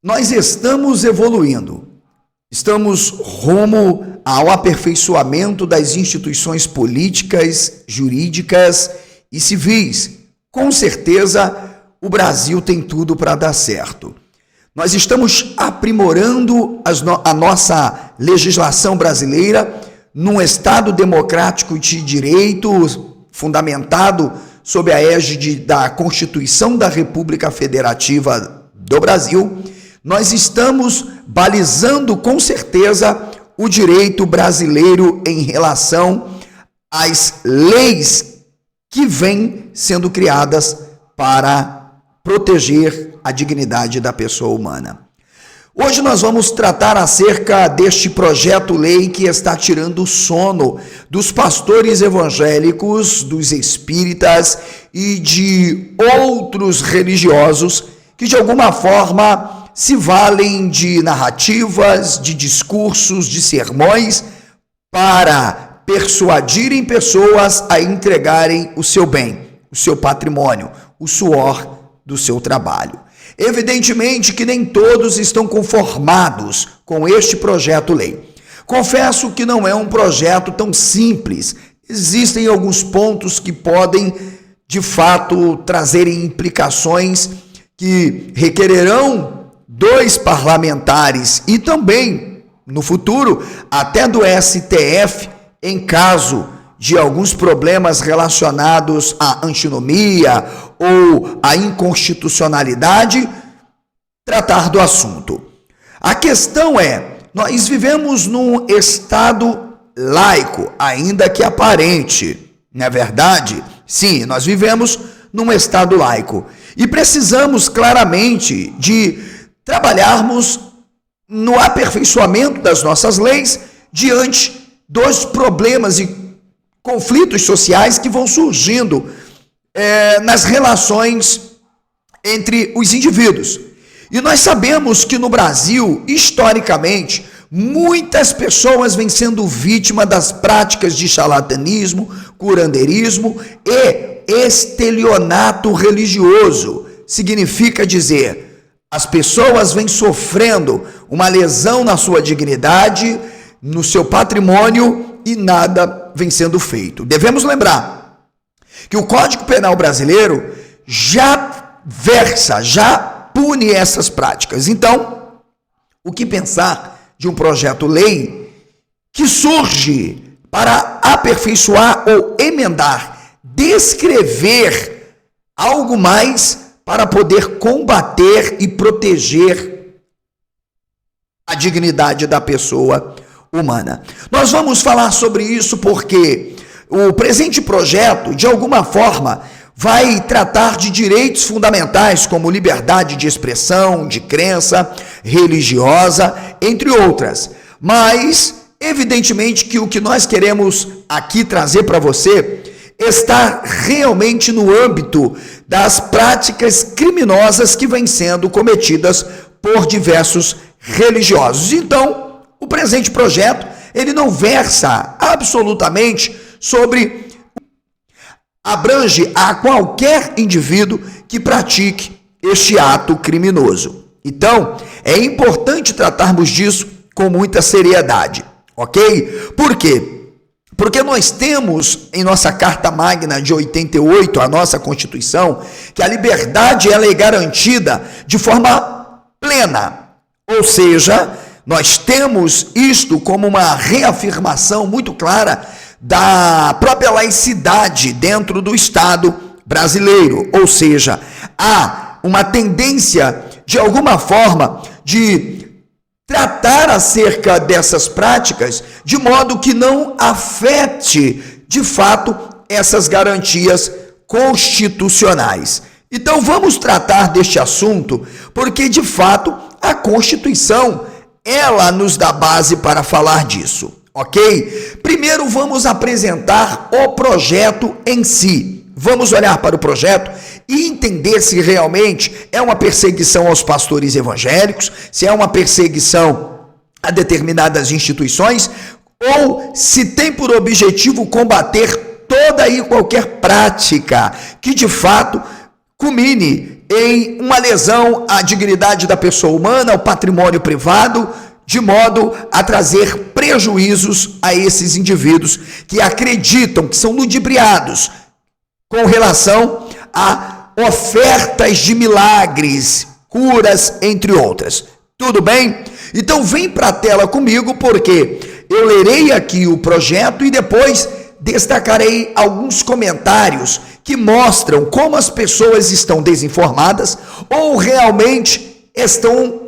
Nós estamos evoluindo, estamos rumo ao aperfeiçoamento das instituições políticas, jurídicas e civis. Com certeza, o Brasil tem tudo para dar certo. Nós estamos aprimorando a nossa legislação brasileira num Estado democrático de direito fundamentado sob a égide da Constituição da República Federativa do Brasil. Nós estamos balizando com certeza o direito brasileiro em relação às leis que vêm sendo criadas para proteger a dignidade da pessoa humana. Hoje nós vamos tratar acerca deste projeto-lei que está tirando o sono dos pastores evangélicos, dos espíritas e de outros religiosos que de alguma forma se valem de narrativas, de discursos, de sermões para persuadirem pessoas a entregarem o seu bem, o seu patrimônio, o suor do seu trabalho. Evidentemente que nem todos estão conformados com este projeto-lei. Confesso que não é um projeto tão simples. Existem alguns pontos que podem, de fato, trazerem implicações que requererão 2 parlamentares e também, no futuro, até do STF, em caso de alguns problemas relacionados à antinomia ou à inconstitucionalidade, tratar do assunto. A questão é, nós vivemos num Estado laico, ainda que aparente, não é verdade? Sim, nós vivemos num Estado laico e precisamos claramente de trabalharmos no aperfeiçoamento das nossas leis diante dos problemas e conflitos sociais que vão surgindo nas relações entre os indivíduos. E nós sabemos que no Brasil, historicamente, muitas pessoas vêm sendo vítimas das práticas de charlatanismo, curandeirismo e estelionato religioso. Significa dizer, as pessoas vêm sofrendo uma lesão na sua dignidade, no seu patrimônio e nada vem sendo feito. Devemos lembrar que o Código Penal brasileiro já pune essas práticas. Então, o que pensar de um projeto-lei que surge para aperfeiçoar ou emendar, descrever algo mais para poder combater e proteger a dignidade da pessoa humana. Nós vamos falar sobre isso porque o presente projeto, de alguma forma, vai tratar de direitos fundamentais como liberdade de expressão, de crença religiosa, entre outras. Mas, evidentemente que o que nós queremos aqui trazer para você está realmente no âmbito das práticas criminosas que vêm sendo cometidas por diversos religiosos. Então, o presente projeto, ele não versa absolutamente sobre, abrange a qualquer indivíduo que pratique este ato criminoso. Então, é importante tratarmos disso com muita seriedade, ok? Por quê? Porque nós temos em nossa Carta Magna de 88, a nossa Constituição, que a liberdade ela é garantida de forma plena. Ou seja, nós temos isto como uma reafirmação muito clara da própria laicidade dentro do Estado brasileiro. Ou seja, há uma tendência, de alguma forma, de tratar acerca dessas práticas de modo que não afete, de fato, essas garantias constitucionais. Então, vamos tratar deste assunto porque, de fato, a Constituição, ela nos dá base para falar disso, ok? Primeiro, vamos apresentar o projeto em si. Vamos olhar para o projeto e entender se realmente é uma perseguição aos pastores evangélicos, se é uma perseguição a determinadas instituições, ou se tem por objetivo combater toda e qualquer prática que, de fato, culmine em uma lesão à dignidade da pessoa humana, ao patrimônio privado, de modo a trazer prejuízos a esses indivíduos que acreditam que são ludibriados com relação a ofertas de milagres, curas, entre outras. Tudo bem? Então vem para a tela comigo, porque eu lerei aqui o projeto e depois destacarei alguns comentários que mostram como as pessoas estão desinformadas ou realmente estão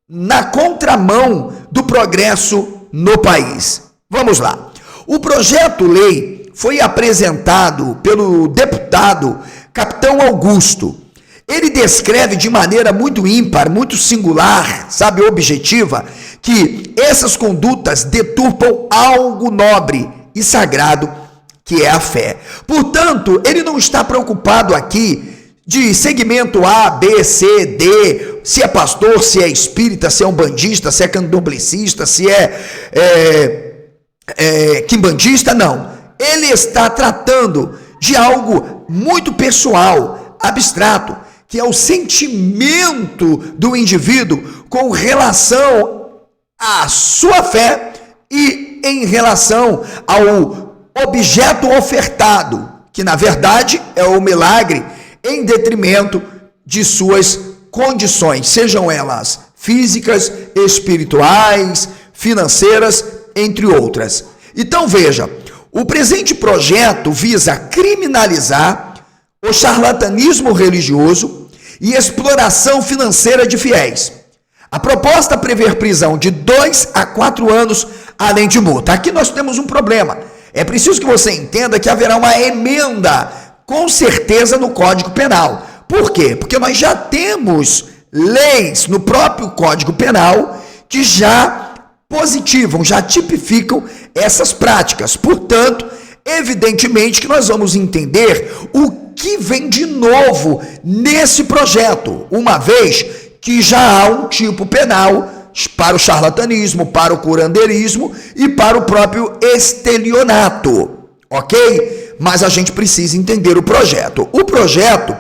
na contramão do progresso no país. Vamos lá. O projeto-lei foi apresentado pelo deputado Capitão Augusto. Ele descreve de maneira muito ímpar, muito singular, sabe, objetiva, que essas condutas deturpam algo nobre e sagrado, que é a fé. Portanto, ele não está preocupado aqui de segmento A, B, C, D, se é pastor, se é espírita, se é umbandista, se é candomblessista, se é quimbandista, não. Ele está tratando de algo muito pessoal, abstrato, que é o sentimento do indivíduo com relação à sua fé e em relação ao objeto ofertado, que na verdade é o milagre, em detrimento de suas condições, sejam elas físicas, espirituais, financeiras, entre outras. Então veja, o presente projeto visa criminalizar o charlatanismo religioso e exploração financeira de fiéis. A proposta prevê prisão de 2 a 4 anos, além de multa. Aqui nós temos um problema. É preciso que você entenda que haverá uma emenda, com certeza, no Código Penal. Por quê? Porque nós já temos leis no próprio Código Penal que já positivam, já tipificam essas práticas. Portanto, evidentemente que nós vamos entender o que vem de novo nesse projeto, uma vez que já há um tipo penal para o charlatanismo, para o curandeirismo e para o próprio estelionato, ok? Mas a gente precisa entender o projeto. O projeto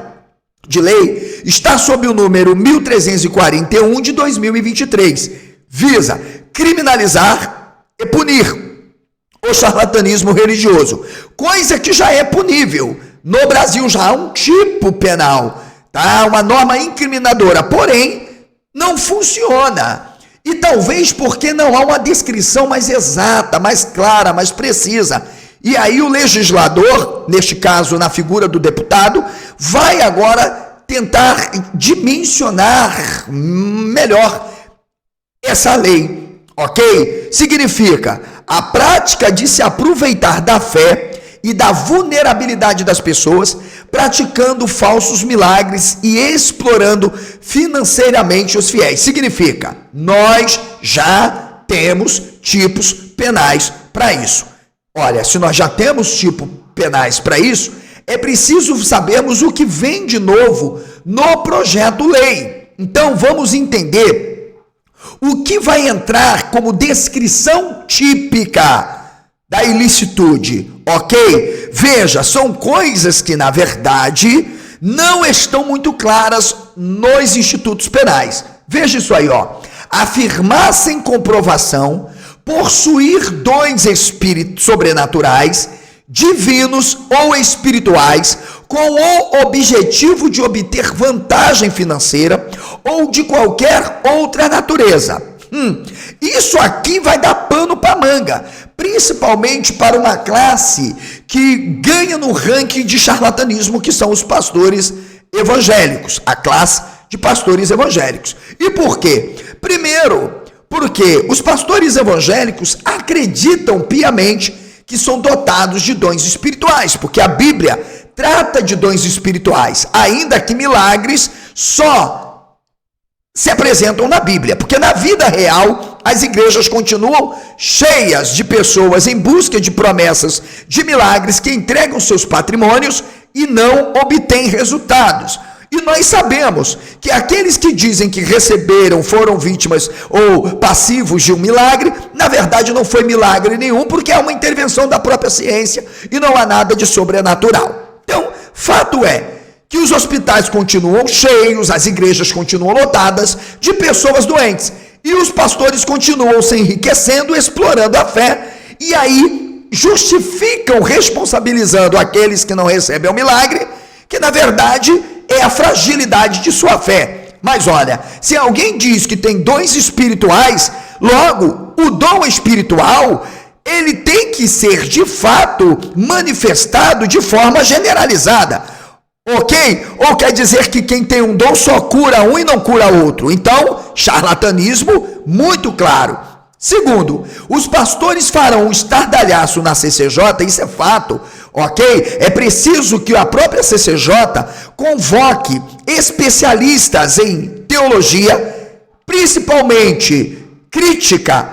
de lei está sob o número 1341 de 2023. Visa criminalizar e punir o charlatanismo religioso, coisa que já é punível. No Brasil já há um tipo penal, tá? Uma norma incriminadora, porém não funciona. E talvez porque não há uma descrição mais exata, mais clara, mais precisa. E aí o legislador, neste caso na figura do deputado, vai agora tentar dimensionar melhor essa lei, ok? Significa a prática de se aproveitar da fé e da vulnerabilidade das pessoas, praticando falsos milagres e explorando financeiramente os fiéis. Significa, nós já temos tipos penais para isso. Olha, se nós já temos tipos penais para isso, é preciso sabermos o que vem de novo no projeto-lei. Então, vamos entender o que vai entrar como descrição típica da ilicitude, ok? Veja, são coisas que, na verdade, não estão muito claras nos institutos penais. Veja isso aí, ó. Afirmar sem comprovação, possuir dons sobrenaturais, divinos ou espirituais, com o objetivo de obter vantagem financeira ou de qualquer outra natureza. Isso aqui vai dar pano para manga, principalmente para uma classe que ganha no ranking de charlatanismo, que são os pastores evangélicos, a classe de pastores evangélicos. E por quê? Primeiro, porque os pastores evangélicos acreditam piamente que são dotados de dons espirituais, porque a Bíblia trata de dons espirituais, ainda que milagres só se apresentam na Bíblia, porque na vida real as igrejas continuam cheias de pessoas em busca de promessas de milagres que entregam seus patrimônios e não obtêm resultados. E nós sabemos que aqueles que dizem que receberam, foram vítimas ou passivos de um milagre, na verdade não foi milagre nenhum, porque é uma intervenção da própria ciência e não há nada de sobrenatural. Então, fato é que os hospitais continuam cheios, as igrejas continuam lotadas de pessoas doentes, e os pastores continuam se enriquecendo, explorando a fé, e aí justificam responsabilizando aqueles que não recebem o milagre, que na verdade é a fragilidade de sua fé. Mas olha, se alguém diz que tem dons espirituais, logo o dom espiritual, ele tem que ser de fato manifestado de forma generalizada, ok? Ou quer dizer que quem tem um dom só cura um e não cura outro? Então, charlatanismo muito claro. Segundo, os pastores farão um estardalhaço na CCJ, isso é fato, ok? É preciso que a própria CCJ convoque especialistas em teologia, principalmente crítica,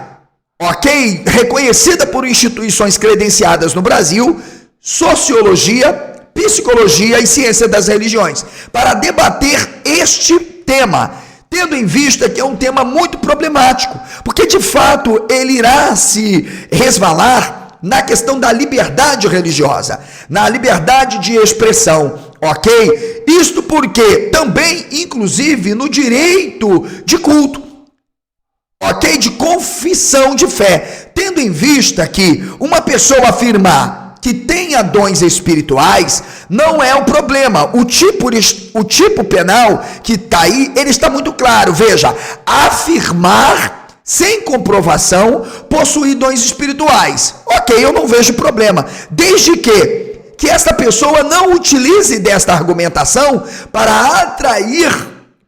ok? Reconhecida por instituições credenciadas no Brasil, sociologia, psicologia e ciência das religiões, para debater este tema, tendo em vista que é um tema muito problemático, porque de fato ele irá se resvalar na questão da liberdade religiosa, na liberdade de expressão, ok? Isto porque também, inclusive, no direito de culto, ok? De confissão de fé, tendo em vista que uma pessoa afirmar que tenha dons espirituais não é o problema. O tipo penal que está aí, ele está muito claro. Veja, afirmar sem comprovação possuir dons espirituais. Ok, eu não vejo problema, desde que essa pessoa não utilize desta argumentação para atrair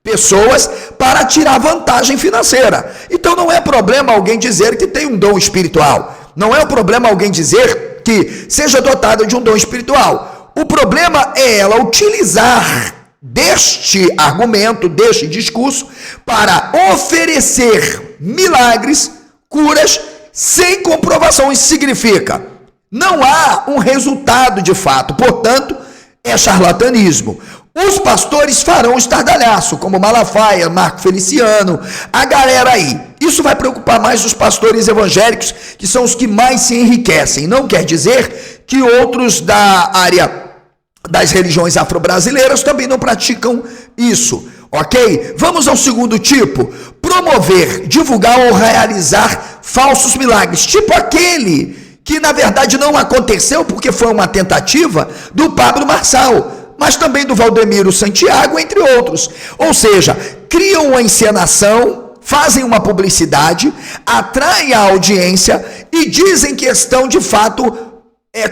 pessoas para tirar vantagem financeira. Então não é problema alguém dizer que tem um dom espiritual. Não é o problema alguém dizer que seja dotada de um dom espiritual. O problema é ela utilizar deste argumento, deste discurso, para oferecer milagres, curas, sem comprovação. Isso significa, não há um resultado de fato, portanto, é charlatanismo. Os pastores farão estardalhaço, como Malafaia, Marco Feliciano, a galera aí. Isso vai preocupar mais os pastores evangélicos, que são os que mais se enriquecem. Não quer dizer que outros da área das religiões afro-brasileiras também não praticam isso, ok? Vamos ao segundo tipo: promover, divulgar ou realizar falsos milagres, tipo aquele que na verdade não aconteceu porque foi uma tentativa do Pablo Marçal, mas também do Valdemiro Santiago, entre outros. Ou seja, criam uma encenação, fazem uma publicidade, atraem a audiência e dizem que estão de fato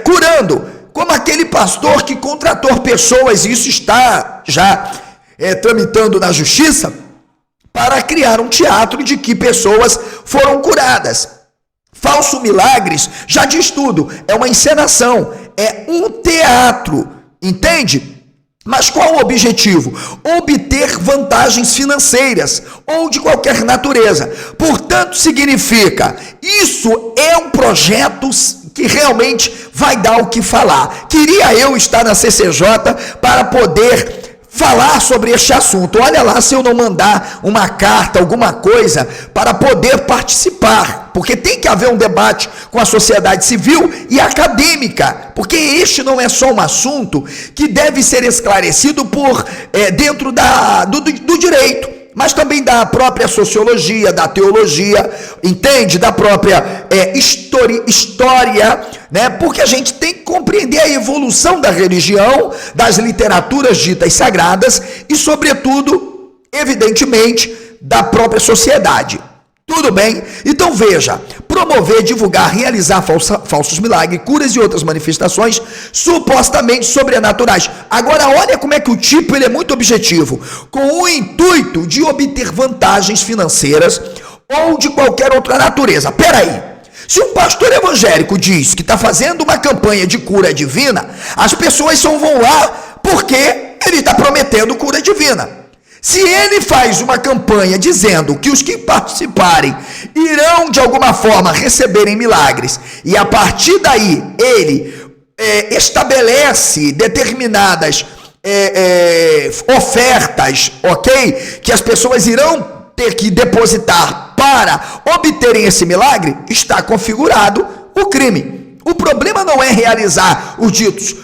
curando, como aquele pastor que contratou pessoas, e isso está já tramitando na justiça, para criar um teatro de que pessoas foram curadas. Falso milagres, já diz tudo, é uma encenação, é um teatro, entende? Mas qual o objetivo? Obter vantagens financeiras ou de qualquer natureza. Portanto, significa, isso é um projeto que realmente vai dar o que falar. Queria eu estar na CCJ para poder falar sobre este assunto. Olha lá se eu não mandar uma carta, alguma coisa, para poder participar, porque tem que haver um debate com a sociedade civil e acadêmica, porque este não é só um assunto que deve ser esclarecido por dentro do direito, mas também da própria sociologia, da teologia, entende? Da própria história, né? Porque a gente tem que compreender a evolução da religião, das literaturas ditas sagradas e, sobretudo, evidentemente, da própria sociedade. Tudo bem? Então veja, promover, divulgar, realizar falsos milagres, curas e outras manifestações supostamente sobrenaturais. Agora olha como é que o tipo ele é muito objetivo, com o intuito de obter vantagens financeiras ou de qualquer outra natureza. Peraí, se um pastor evangélico diz que está fazendo uma campanha de cura divina, as pessoas só vão lá porque ele está prometendo cura divina. Se ele faz uma campanha dizendo que os que participarem irão de alguma forma receberem milagres, e a partir daí ele estabelece determinadas ofertas, ok? Que as pessoas irão ter que depositar para obterem esse milagre, está configurado o crime. O problema não é realizar os ditos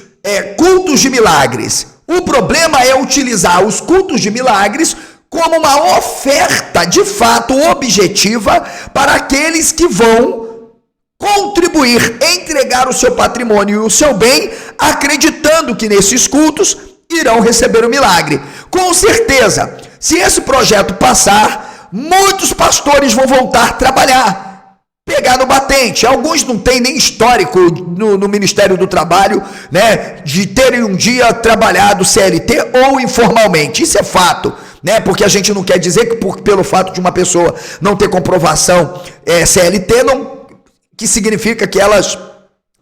cultos de milagres. O problema é utilizar os cultos de milagres como uma oferta de fato objetiva para aqueles que vão contribuir, entregar o seu patrimônio e o seu bem, acreditando que nesses cultos irão receber o milagre. Com certeza, se esse projeto passar, muitos pastores vão voltar a trabalhar, pegar no batente. Alguns não têm nem histórico no Ministério do Trabalho, né, de terem um dia trabalhado CLT ou informalmente. Isso é fato, né? Porque a gente não quer dizer que pelo fato de uma pessoa não ter comprovação CLT, que significa que elas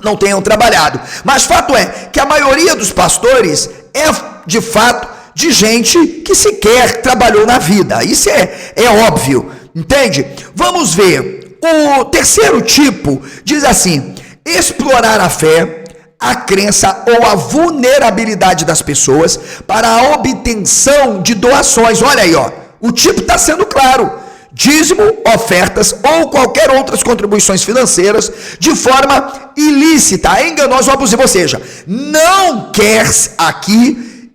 não tenham trabalhado. Mas fato é que a maioria dos pastores é, de fato, de gente que sequer trabalhou na vida. Isso é óbvio, entende? Vamos ver. O terceiro tipo diz assim: explorar a fé, a crença ou a vulnerabilidade das pessoas para a obtenção de doações. Olha aí, ó, o tipo está sendo claro. Dízimo, ofertas ou qualquer outras contribuições financeiras de forma ilícita, enganosa ou abusiva. Ou seja, não quer aqui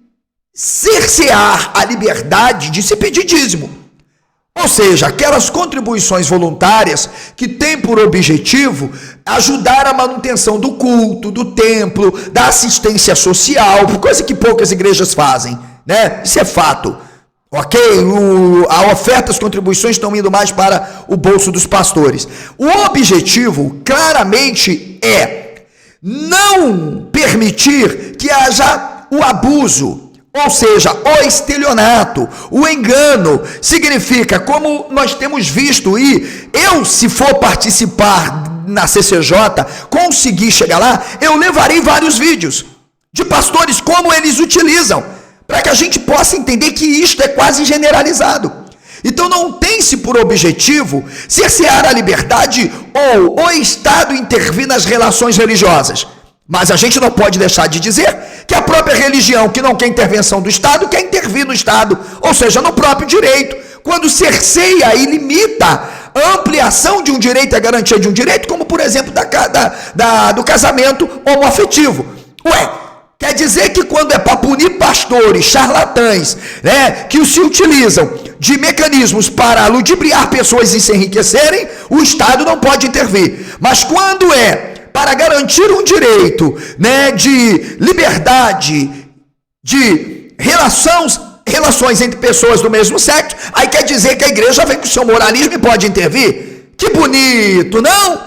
cercear a liberdade de se pedir dízimo. Ou seja, aquelas contribuições voluntárias que têm por objetivo ajudar a manutenção do culto, do templo, da assistência social, coisa que poucas igrejas fazem, né? Isso é fato. Ok? A oferta, as contribuições estão indo mais para o bolso dos pastores. O objetivo, claramente, é não permitir que haja o abuso, ou seja, o estelionato, o engano. Significa, como nós temos visto, e eu, se for participar na CCJ, conseguir chegar lá, eu levarei vários vídeos de pastores, como eles utilizam, para que a gente possa entender que isto é quase generalizado. Então não tem-se por objetivo cercear a liberdade ou o Estado intervir nas relações religiosas. Mas a gente não pode deixar de dizer que a própria religião, que não quer intervenção do Estado, quer intervir no Estado, ou seja, no próprio direito. Quando cerceia e limita a ampliação de um direito, a garantia de um direito, como por exemplo do casamento homoafetivo. Quer dizer que quando é para punir pastores, charlatães, né, que se utilizam de mecanismos para ludibriar pessoas e se enriquecerem, o Estado não pode intervir. Mas quando é para garantir um direito, né, de liberdade, de relações entre pessoas do mesmo sexo, aí quer dizer que a igreja vem com o seu moralismo e pode intervir? Que bonito, não?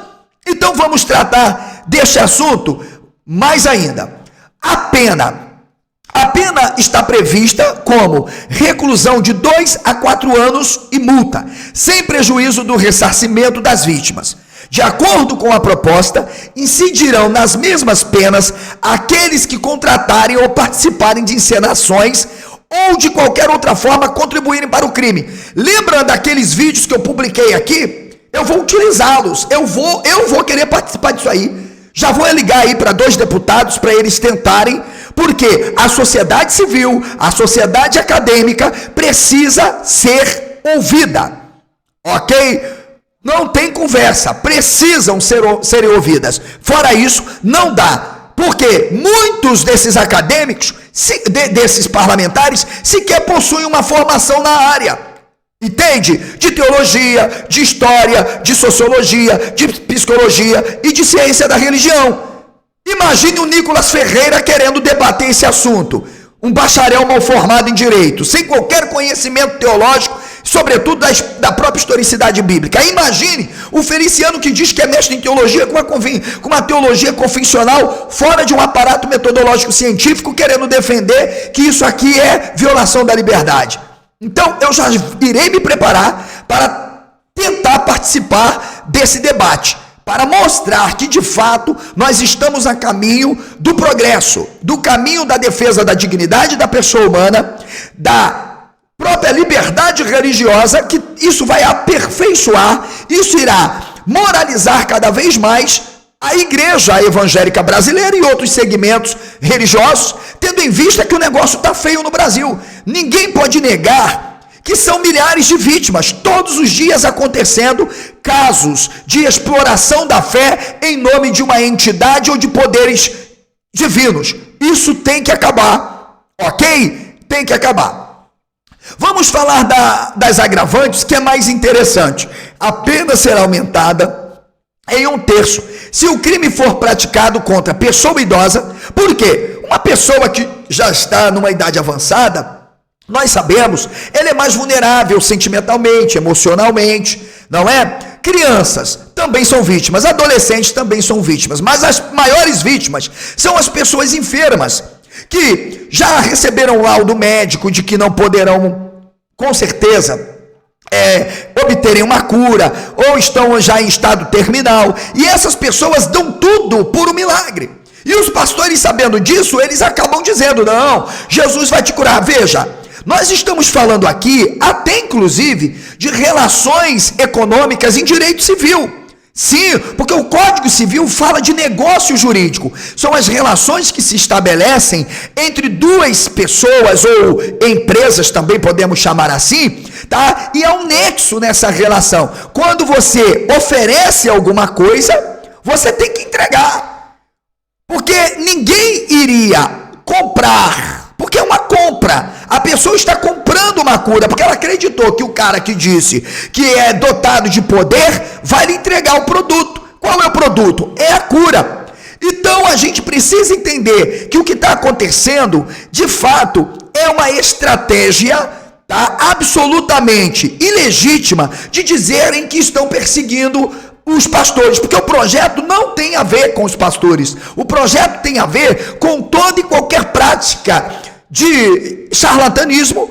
Então vamos tratar deste assunto mais ainda. A pena está prevista como reclusão de 2 a 4 anos e multa, sem prejuízo do ressarcimento das vítimas. De acordo com a proposta, incidirão nas mesmas penas aqueles que contratarem ou participarem de encenações ou de qualquer outra forma contribuírem para o crime. Lembra daqueles vídeos que eu publiquei aqui? Eu vou utilizá-los, eu vou querer participar disso aí. Já vou ligar aí para 2 deputados para eles tentarem, porque a sociedade civil, a sociedade acadêmica precisa ser ouvida, ok? Não tem conversa, precisam serem ouvidas. Fora isso, não dá, porque muitos desses acadêmicos, desses parlamentares, sequer possuem uma formação na área. Entende? De teologia, de história, de sociologia, de psicologia e de ciência da religião. Imagine o Nicolas Ferreira querendo debater esse assunto. Um bacharel mal formado em direito, sem qualquer conhecimento teológico, sobretudo da própria historicidade bíblica. Imagine o Feliciano, que diz que é mestre em teologia, com uma teologia confessional, fora de um aparato metodológico científico, querendo defender que isso aqui é violação da liberdade. Então, eu já irei me preparar para tentar participar desse debate, para mostrar que, de fato, nós estamos a caminho do progresso, do caminho da defesa da dignidade da pessoa humana, da própria liberdade religiosa, que isso vai aperfeiçoar, isso irá moralizar cada vez mais a igreja evangélica brasileira e outros segmentos religiosos, tendo em vista que o negócio está feio no Brasil. Ninguém pode negar que são milhares de vítimas, todos os dias acontecendo casos de exploração da fé em nome de uma entidade ou de poderes divinos. Isso tem que acabar, Ok? Tem que acabar. Vamos falar das agravantes, que é mais interessante. A pena será aumentada em 1/3 se o crime for praticado contra pessoa idosa. Por quê? Uma pessoa que já está numa idade avançada, nós sabemos, ela é mais vulnerável sentimentalmente, emocionalmente, não é? Crianças também são vítimas, adolescentes também são vítimas, mas as maiores vítimas são as pessoas enfermas, que já receberam laudo médico de que não poderão, com certeza, obterem uma cura, ou estão já em estado terminal, e essas pessoas dão tudo por um milagre. E os pastores, sabendo disso, eles acabam dizendo: não, Jesus vai te curar. Veja, nós estamos falando aqui, até inclusive, de relações econômicas em direito civil. Sim, porque o Código Civil fala de negócio jurídico. São as relações que se estabelecem entre duas pessoas ou empresas, também podemos chamar assim, tá? E há um nexo nessa relação. Quando você oferece alguma coisa, você tem que entregar. Porque ninguém iria comprar, porque é uma compra. A pessoa está comprando uma cura, porque ela acreditou que o cara que disse que é dotado de poder vai lhe entregar o produto. Qual é o produto? É a cura. Então a gente precisa entender que o que está acontecendo, de fato, é uma estratégia, tá, absolutamente ilegítima de dizerem que estão perseguindo os pastores, porque o projeto não tem a ver com os pastores. O projeto tem a ver com toda e qualquer prática de charlatanismo,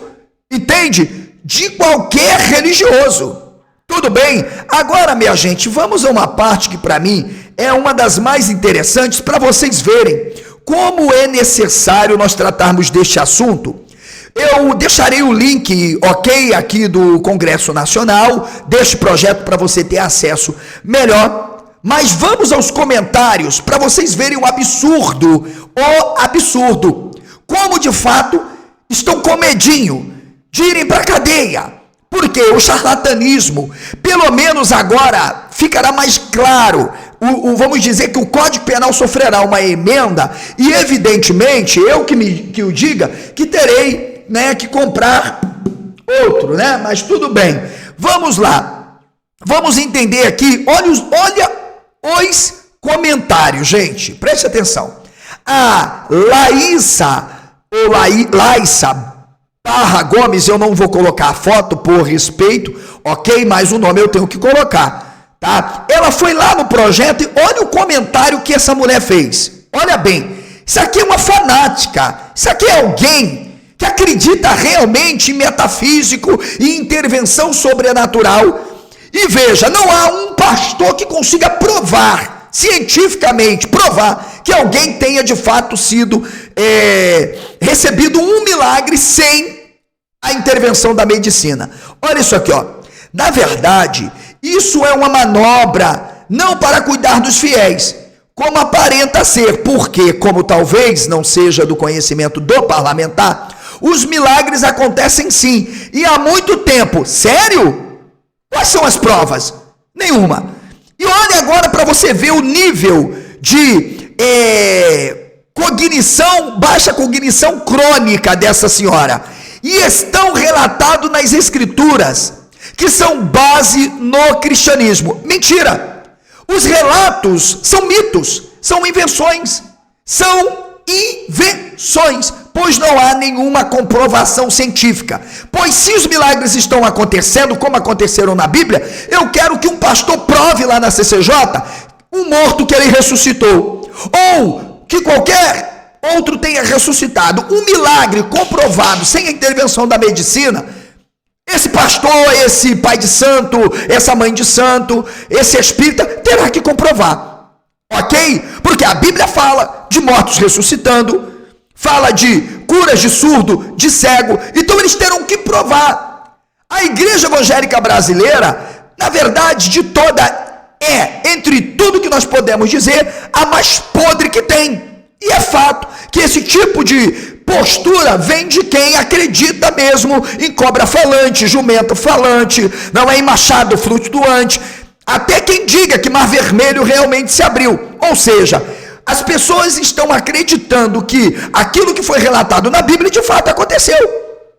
entende? De qualquer religioso. Tudo bem? Agora, minha gente, vamos a uma parte que para mim é uma das mais interessantes para vocês verem como é necessário nós tratarmos deste assunto. Eu deixarei o link, ok, aqui do Congresso Nacional, deste projeto para você ter acesso melhor. Mas vamos aos comentários para vocês verem o absurdo. Como de fato estão com medinho de irem para a cadeia. Porque o charlatanismo, pelo menos agora, ficará mais claro. Vamos dizer que o Código Penal sofrerá uma emenda e, evidentemente, eu que o diga, que terei, né, que comprar outro, né? Mas tudo bem. Vamos lá. Vamos entender aqui. Olha os comentários, gente. Preste atenção. A Laísa Barra Gomes, eu não vou colocar a foto por respeito, ok? Mas o nome eu tenho que colocar, tá? Ela foi lá no projeto e olha o comentário que essa mulher fez. Olha bem, isso aqui é uma fanática, isso aqui é alguém que acredita realmente em metafísico e intervenção sobrenatural. E veja, não há um pastor que consiga provar, cientificamente provar, que alguém tenha de fato sido recebido um milagre sem a intervenção da medicina. Olha isso aqui, ó. Na verdade, isso é uma manobra não para cuidar dos fiéis, como aparenta ser, porque, como talvez não seja do conhecimento do parlamentar, os milagres acontecem sim, e há muito tempo. Sério? Quais são as provas? Nenhuma. E olha agora para você ver o nível de baixa cognição crônica dessa senhora. E estão relatados nas escrituras, que são base no cristianismo. Mentira! Os relatos são mitos, são invenções, pois não há nenhuma comprovação científica. Pois se os milagres estão acontecendo, como aconteceram na Bíblia, eu quero que um pastor prove lá na CCJ um morto que ele ressuscitou, ou que qualquer outro tenha ressuscitado. Um milagre comprovado sem a intervenção da medicina, esse pastor, esse pai de santo, essa mãe de santo, esse espírita terá que comprovar, ok? Porque a Bíblia fala de mortos ressuscitando, fala de curas de surdo, de cego, então eles terão que provar. A igreja evangélica brasileira, na verdade, de toda, entre tudo que nós podemos dizer, a mais podre que tem. E é fato que esse tipo de postura vem de quem acredita mesmo em cobra falante, jumento falante, não é em machado flutuante, até quem diga que Mar Vermelho realmente se abriu. Ou seja, as pessoas estão acreditando que aquilo que foi relatado na Bíblia de fato aconteceu,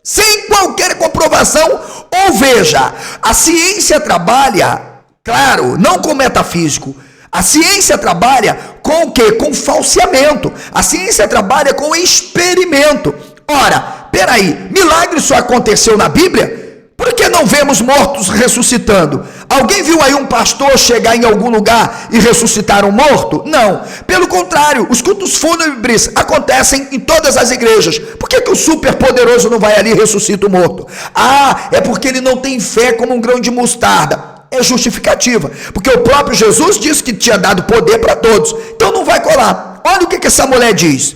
sem qualquer comprovação. Ou veja, a ciência trabalha, claro, não com metafísico, a ciência trabalha com o quê? Com falseamento. A ciência trabalha com experimento. Ora, peraí, milagre só aconteceu na Bíblia? Por que não vemos mortos ressuscitando? Alguém viu aí um pastor chegar em algum lugar e ressuscitar um morto? Não. Pelo contrário, os cultos fúnebres acontecem em todas as igrejas. Por que o superpoderoso não vai ali e ressuscita o morto? Ah, é porque ele não tem fé como um grão de mostarda. É justificativa, porque o próprio Jesus disse que tinha dado poder para todos. Então não vai colar. Olha o que essa mulher diz.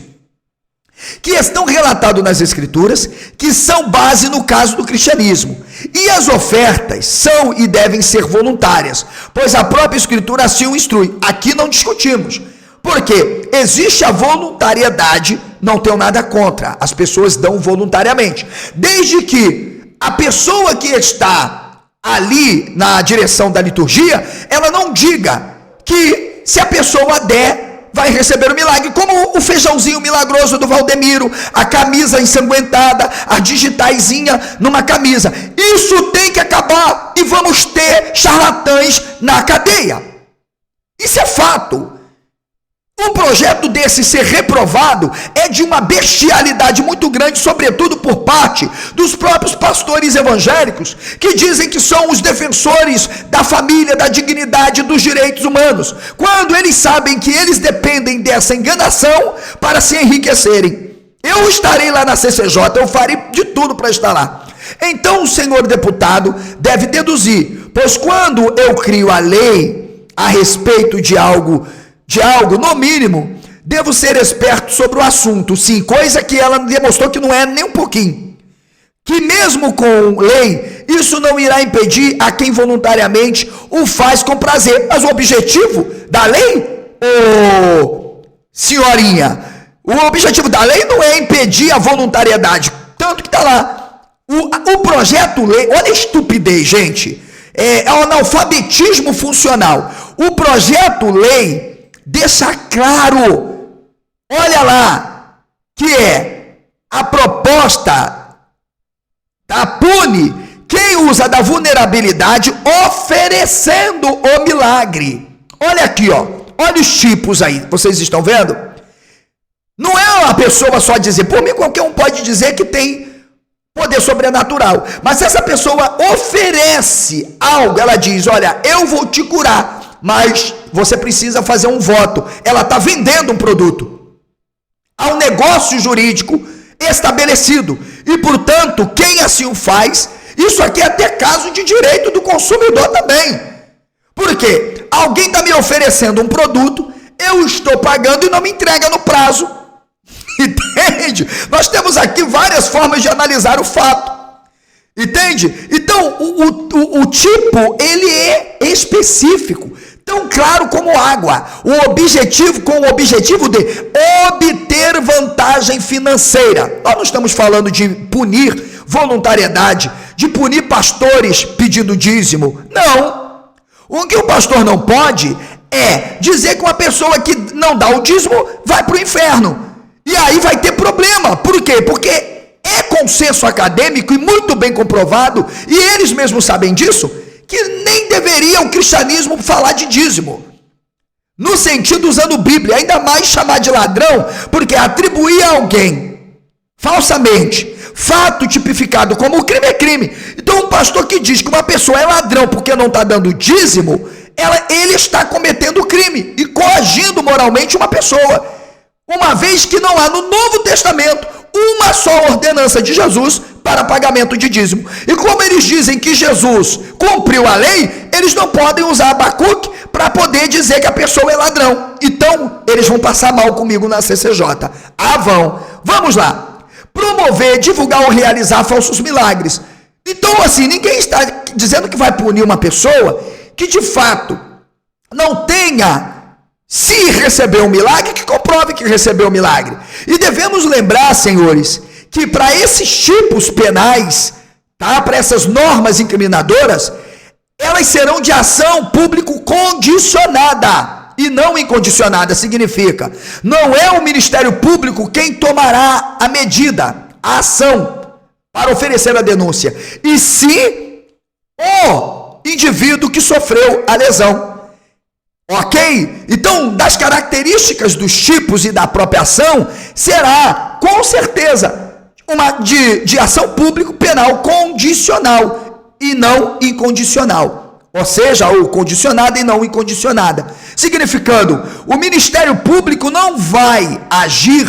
Que estão relatados nas Escrituras, que são base no caso do cristianismo. E as ofertas são e devem ser voluntárias, pois a própria Escritura assim o instrui. Aqui não discutimos, porque existe a voluntariedade, não tenho nada contra, as pessoas dão voluntariamente, desde que a pessoa que está ali na direção da liturgia, ela não diga que se a pessoa der, vai receber o milagre, como o feijãozinho milagroso do Valdemiro, a camisa ensanguentada, a digitaizinha numa camisa. Isso tem que acabar e vamos ter charlatães na cadeia. Isso é fato. Um projeto desse ser reprovado é de uma bestialidade muito grande, sobretudo por parte dos próprios pastores evangélicos, que dizem que são os defensores da família, da dignidade, dos direitos humanos, quando eles sabem que eles dependem dessa enganação para se enriquecerem. Eu estarei lá na CCJ, eu farei de tudo para estar lá. Então o senhor deputado deve deduzir, pois quando eu crio a lei a respeito de algo, no mínimo, devo ser esperto sobre o assunto, sim, coisa que ela demonstrou que não é nem um pouquinho. Que mesmo com lei, isso não irá impedir a quem voluntariamente o faz com prazer. Mas o objetivo da lei, senhorinha, o objetivo da lei não é impedir a voluntariedade, tanto que está lá. O projeto lei, olha a estupidez, gente, é o analfabetismo funcional. O projeto lei deixa claro, olha lá, que é a proposta pune quem usa da vulnerabilidade oferecendo o milagre. Olha aqui, ó, olha os tipos aí, vocês estão vendo? Não é uma pessoa só dizer, por mim qualquer um pode dizer que tem poder sobrenatural, mas essa pessoa oferece algo, ela diz, olha, eu vou te curar, mas você precisa fazer um voto. Ela está vendendo um produto. Há um negócio jurídico estabelecido. E, portanto, quem assim o faz, isso aqui é até caso de direito do consumidor também. Por quê? Alguém está me oferecendo um produto, eu estou pagando e não me entrega no prazo. Entende? Nós temos aqui várias formas de analisar o fato. Entende? Então, o tipo, ele é específico. Tão claro como água, com o objetivo de obter vantagem financeira. Nós não estamos falando de punir voluntariedade, de punir pastores pedindo dízimo. Não. O que o pastor não pode é dizer que uma pessoa que não dá o dízimo vai para o inferno. E aí vai ter problema. Por quê? Porque é consenso acadêmico e muito bem comprovado, e eles mesmos sabem disso, que nem deveria o cristianismo falar de dízimo, no sentido usando Bíblia, ainda mais chamar de ladrão, porque atribuir a alguém, falsamente, fato tipificado como crime é crime. Então um pastor que diz que uma pessoa é ladrão porque não está dando dízimo, ele está cometendo crime e coagindo moralmente uma pessoa, uma vez que não há no Novo Testamento uma só ordenança de Jesus para pagamento de dízimo. E como eles dizem que Jesus cumpriu a lei, eles não podem usar Abacuque para poder dizer que a pessoa é ladrão. Então, eles vão passar mal comigo na CCJ. Ah, vão. Vamos lá. Promover, divulgar ou realizar falsos milagres. Então, assim, ninguém está dizendo que vai punir uma pessoa que, de fato, não tenha, se recebeu um milagre, que comprove que recebeu um milagre. E devemos lembrar, senhores, que para esses tipos penais, tá, para essas normas incriminadoras, elas serão de ação público condicionada. e não incondicionada significa, não é o Ministério Público quem tomará a medida, a ação para oferecer a denúncia, e sim o indivíduo que sofreu a lesão. Ok? Então, das características dos tipos e da própria ação, será, com certeza, uma de ação público penal condicional e não incondicional. Ou seja, ou condicionada e não incondicionada. Significando, o Ministério Público não vai agir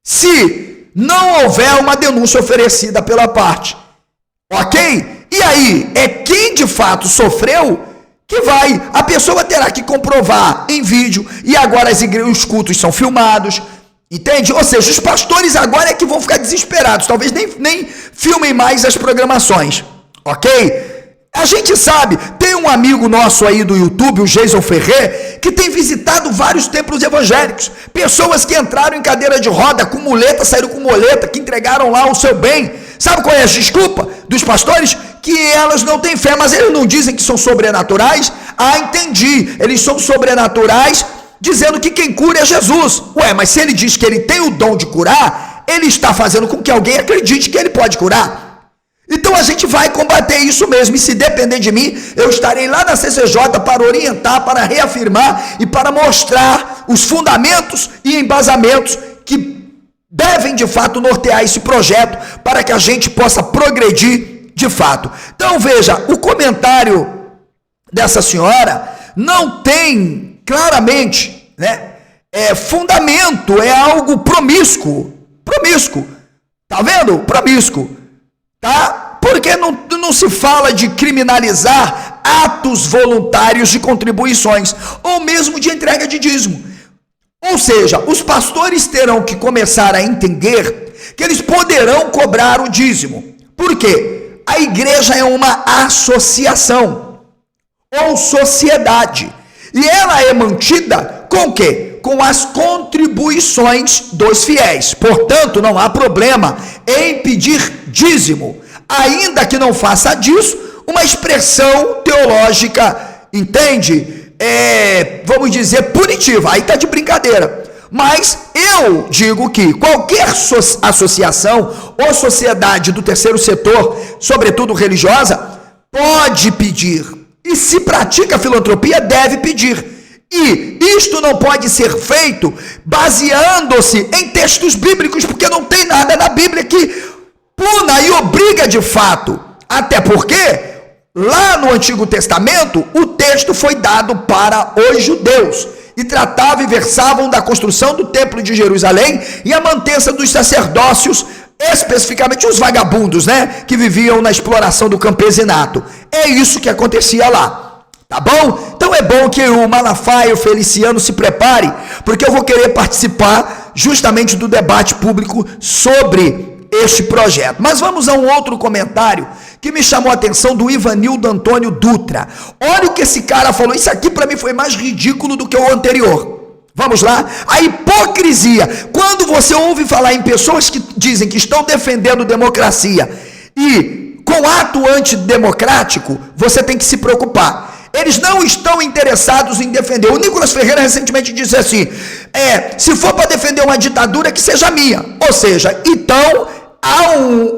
se não houver uma denúncia oferecida pela parte. Ok? E aí, é quem de fato sofreu que vai, a pessoa terá que comprovar em vídeo, e agora os cultos são filmados, entende? Ou seja, os pastores agora é que vão ficar desesperados, talvez nem filmem mais as programações, ok? A gente sabe, tem um amigo nosso aí do YouTube, o Jason Ferrer, que tem visitado vários templos evangélicos, pessoas que entraram em cadeira de roda, com muleta, saíram com muleta, que entregaram lá o seu bem. Sabe qual é a desculpa dos pastores? Que elas não têm fé, mas eles não dizem que são sobrenaturais. Ah, entendi, eles são sobrenaturais, dizendo que quem cura é Jesus. Ué, mas se ele diz que ele tem o dom de curar, ele está fazendo com que alguém acredite que ele pode curar. Então a gente vai combater isso mesmo, e se depender de mim, eu estarei lá na CCJ para orientar, para reafirmar e para mostrar os fundamentos e embasamentos que devem de fato nortear esse projeto para que a gente possa progredir de fato. Então veja, o comentário dessa senhora não tem claramente, fundamento, é algo promíscuo, tá vendo? Promíscuo, tá? Porque não se fala de criminalizar atos voluntários de contribuições, ou mesmo de entrega de dízimo. Ou seja, os pastores terão que começar a entender que eles poderão cobrar o dízimo. Por quê? A igreja é uma associação ou sociedade, e ela é mantida com o quê? Com as contribuições dos fiéis. Portanto, não há problema em pedir dízimo, ainda que não faça disso uma expressão teológica, entende? Vamos dizer, punitiva, aí está de brincadeira. Mas eu digo que qualquer associação ou sociedade do terceiro setor, sobretudo religiosa, pode pedir, e se pratica filantropia, deve pedir. E isto não pode ser feito baseando-se em textos bíblicos, porque não tem nada na Bíblia que puna e obriga de fato, até porque lá no Antigo Testamento, o texto foi dado para os judeus e tratava e versavam da construção do templo de Jerusalém e a mantença dos sacerdócios, especificamente os vagabundos, que viviam na exploração do campesinato. É isso que acontecia lá, tá bom? Então é bom que o Malafaia e o Feliciano se preparem, porque eu vou querer participar justamente do debate público sobre este projeto. Mas vamos a um outro comentário que me chamou a atenção, do Ivanildo Antônio Dutra. Olha o que esse cara falou, isso aqui para mim foi mais ridículo do que o anterior. Vamos lá? A hipocrisia. Quando você ouve falar em pessoas que dizem que estão defendendo democracia e com ato antidemocrático, você tem que se preocupar. Eles não estão interessados em defender. O Nicolas Ferreira recentemente disse assim, se for para defender uma ditadura, que seja minha. Ou seja, então há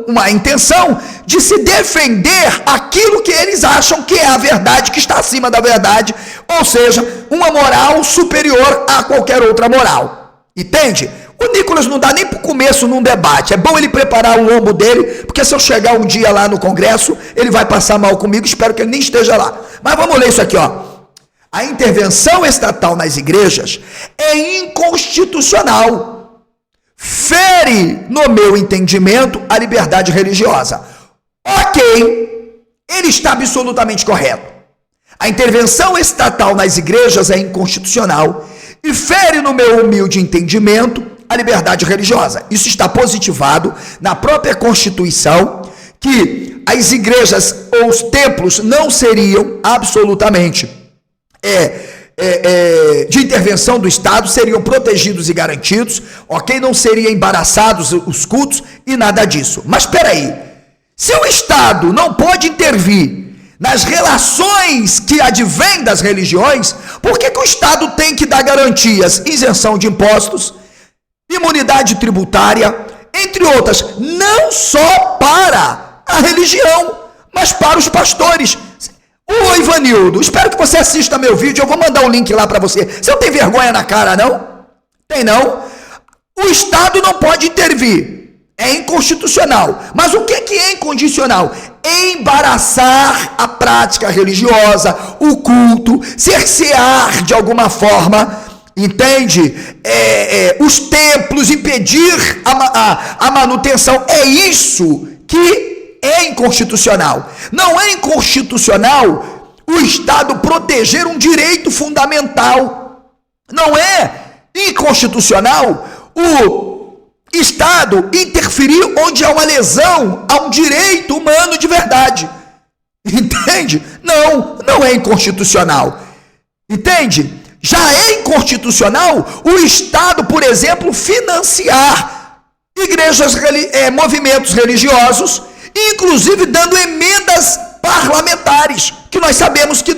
uma intenção de se defender aquilo que eles acham que é a verdade, que está acima da verdade, ou seja, uma moral superior a qualquer outra moral. Entende? O Nicolas não dá nem para o começo num debate. É bom ele preparar o lombo dele, porque se eu chegar um dia lá no Congresso, ele vai passar mal comigo, espero que ele nem esteja lá. Mas vamos ler isso aqui, ó. A intervenção estatal nas igrejas é inconstitucional. Fere, no meu entendimento, a liberdade religiosa. Ok, ele está absolutamente correto. A intervenção estatal nas igrejas é inconstitucional e fere, no meu humilde entendimento, a liberdade religiosa. Isso está positivado na própria Constituição, que as igrejas ou os templos não seriam absolutamente de intervenção do Estado, seriam protegidos e garantidos, ok? Não seriam embaraçados os cultos e nada disso. Mas espera aí, se o Estado não pode intervir nas relações que advêm das religiões, por que o Estado tem que dar garantias? Isenção de impostos, imunidade tributária, entre outras, não só para a religião, mas para os pastores. Ô Ivanildo, espero que você assista meu vídeo, eu vou mandar o link lá para você. Você não tem vergonha na cara, não? Tem não? O Estado não pode intervir, é inconstitucional. Mas o que é incondicional? Embaraçar a prática religiosa, o culto, cercear de alguma forma, entende? Os templos, impedir a manutenção. É isso que é inconstitucional. Não é inconstitucional o Estado proteger um direito fundamental. Não é inconstitucional o Estado interferir onde há uma lesão a um direito humano de verdade. Entende? Não é inconstitucional. Entende? Já é inconstitucional o Estado, por exemplo, financiar igrejas, movimentos religiosos, inclusive dando emendas parlamentares, que nós sabemos que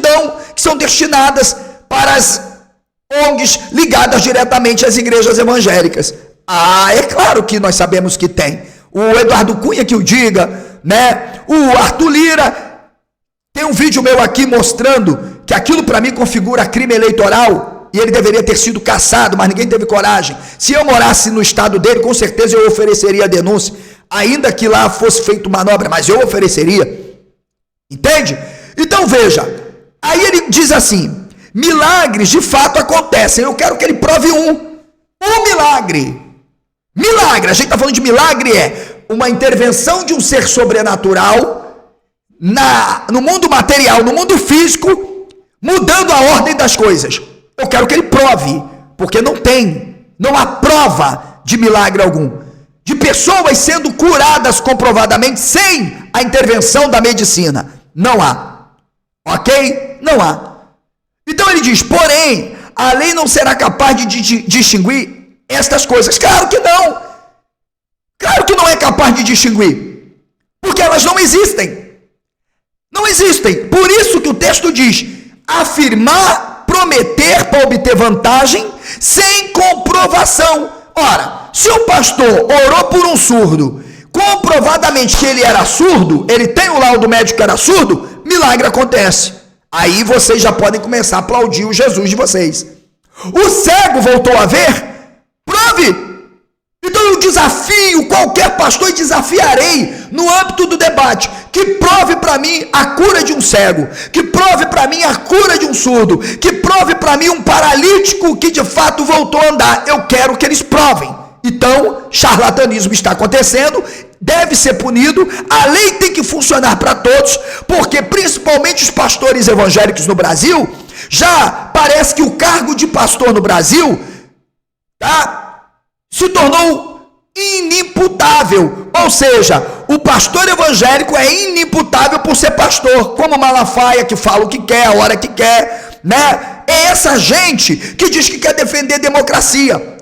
são destinadas para as ONGs ligadas diretamente às igrejas evangélicas. É claro que nós sabemos que tem. O Eduardo Cunha que o diga, né? O Arthur Lira, tem um vídeo meu aqui mostrando que aquilo para mim configura crime eleitoral e ele deveria ter sido cassado, mas ninguém teve coragem. Se eu morasse no estado dele, com certeza eu ofereceria a denúncia, ainda que lá fosse feita manobra, mas eu ofereceria. Entende? Então veja, aí ele diz assim: milagres de fato acontecem, eu quero que ele prove um milagre. Milagre, a gente está falando de milagre, é uma intervenção de um ser sobrenatural no mundo material, no mundo físico, mudando a ordem das coisas. Eu quero que ele prove, porque não há prova de milagre algum, de pessoas sendo curadas comprovadamente sem a intervenção da medicina. Não há. Ok? Não há. Então ele diz, porém, a lei não será capaz de distinguir estas coisas. Claro que não. Claro que não é capaz de distinguir, porque elas não existem. Não existem. Por isso que o texto diz, afirmar, prometer para obter vantagem sem comprovação. Ora, se o pastor orou por um surdo, comprovadamente que ele era surdo, ele tem o laudo médico que era surdo, milagre acontece. Aí vocês já podem começar a aplaudir o Jesus de vocês. O cego voltou a ver? Prove! Então eu desafio qualquer pastor e desafiarei no âmbito do debate, que prove para mim a cura de um cego, que prove para mim a cura de um surdo, que prove para mim um paralítico que de fato voltou a andar. Eu quero que eles provem. Então, charlatanismo está acontecendo, deve ser punido, a lei tem que funcionar para todos, porque principalmente os pastores evangélicos no Brasil, já parece que o cargo de pastor no Brasil se tornou inimputável. Ou seja, o pastor evangélico é inimputável por ser pastor, como Malafaia, que fala o que quer, a hora que quer, né? É essa gente que diz que quer defender a democracia.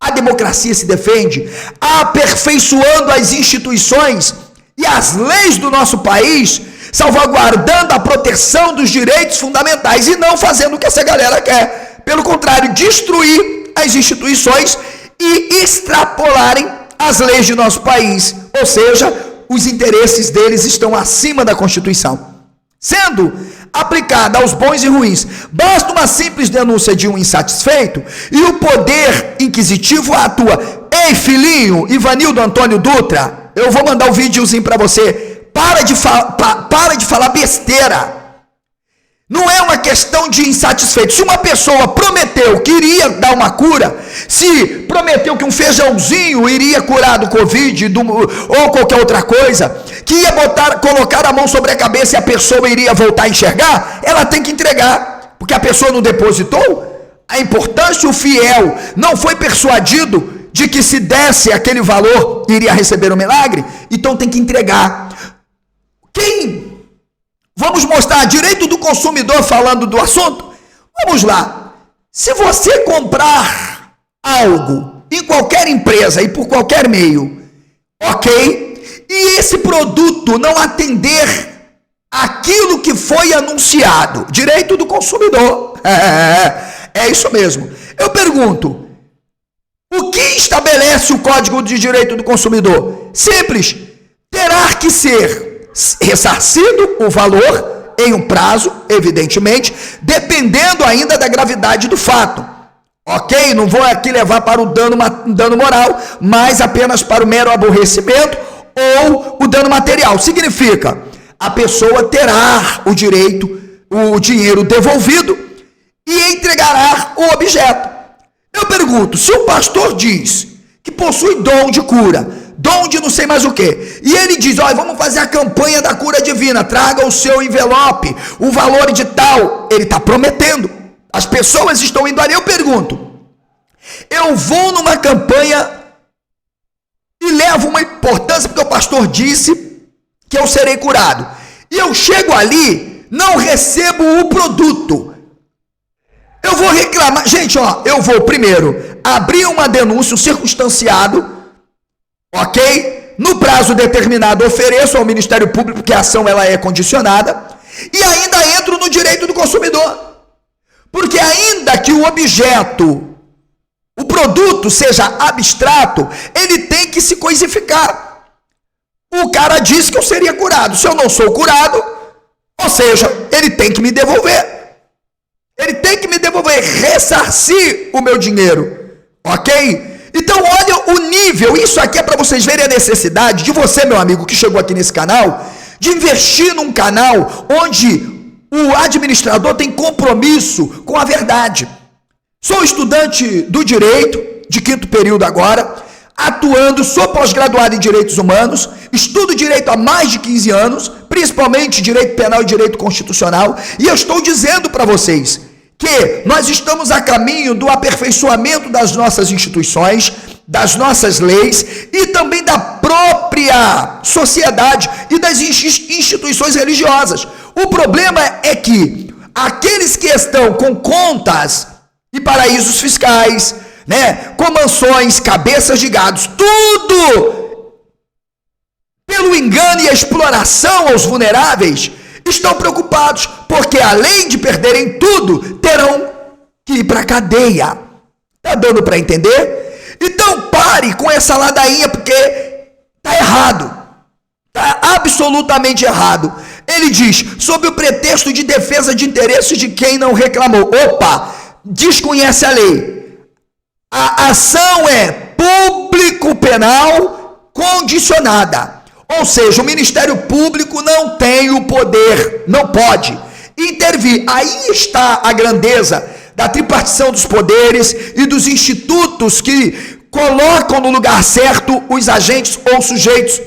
A democracia se defende aperfeiçoando as instituições e as leis do nosso país, salvaguardando a proteção dos direitos fundamentais e não fazendo o que essa galera quer. Pelo contrário, destruir as instituições e extrapolarem as leis de nosso país. Ou seja, os interesses deles estão acima da Constituição, sendo aplicada aos bons e ruins. Basta uma simples denúncia de um insatisfeito e o poder inquisitivo atua. Ei, filhinho, Ivanildo Antônio Dutra, eu vou mandar um videozinho para você. Para de falar besteira. Não é uma questão de insatisfeito. Se uma pessoa prometeu que iria dar uma cura, se prometeu que um feijãozinho iria curar do Covid ou qualquer outra coisa, que ia colocar a mão sobre a cabeça e a pessoa iria voltar a enxergar, ela tem que entregar, porque a pessoa não depositou. A importância, o fiel não foi persuadido de que se desse aquele valor, iria receber um milagre, então tem que entregar. Vamos mostrar direito do consumidor falando do assunto? Vamos lá. Se você comprar algo em qualquer empresa e por qualquer meio, ok? E esse produto não atender aquilo que foi anunciado, direito do consumidor. É isso mesmo. Eu pergunto, o que estabelece o Código de Direito do Consumidor? Simples, terá que ser ressarcido o valor em um prazo, evidentemente, dependendo ainda da gravidade do fato. Ok? Não vou aqui levar para o dano moral, mas apenas para o mero aborrecimento ou o dano material. Significa, a pessoa terá o direito, o dinheiro devolvido e entregará o objeto. Eu pergunto, se o pastor diz que possui dom de cura, dom de não sei mais o que, e ele diz, olha, vamos fazer a campanha da cura divina, traga o seu envelope, o valor de tal, ele está prometendo, as pessoas estão indo ali. Eu pergunto, eu vou numa campanha e levo uma importância porque o pastor disse que eu serei curado, e eu chego ali, não recebo o produto, eu vou reclamar. Gente, ó, eu vou primeiro abrir uma denúncia, um circunstanciado, ok? No prazo determinado, ofereço ao Ministério Público, que a ação ela é condicionada, e ainda entro no direito do consumidor. Porque ainda que o objeto, o produto seja abstrato, ele tem que se coisificar. O cara disse que eu seria curado. Se eu não sou curado, ou seja, ele tem que me devolver. Ele tem que me devolver, ressarcir o meu dinheiro, ok? Então olha o nível, isso aqui é para vocês verem a necessidade de você, meu amigo, que chegou aqui nesse canal, de investir num canal onde o administrador tem compromisso com a verdade. Sou estudante do direito, de 5º período agora, atuando, sou pós-graduado em direitos humanos, estudo direito há mais de 15 anos, principalmente direito penal e direito constitucional, e eu estou dizendo para vocês que nós estamos a caminho do aperfeiçoamento das nossas instituições, das nossas leis e também da própria sociedade e das instituições religiosas. O problema é que aqueles que estão com contas e paraísos fiscais, né, com mansões, cabeças de gados, tudo pelo engano e a exploração aos vulneráveis, estão preocupados, porque além de perderem tudo, terão que ir para a cadeia. Tá dando para entender? Então pare com essa ladainha, porque tá errado. Tá absolutamente errado. Ele diz, sob o pretexto de defesa de interesses de quem não reclamou. Opa, desconhece a lei. A ação é público penal condicionada. Ou seja, o Ministério Público não tem o poder, não pode intervir. Aí está a grandeza da tripartição dos poderes e dos institutos que colocam no lugar certo os agentes ou sujeitos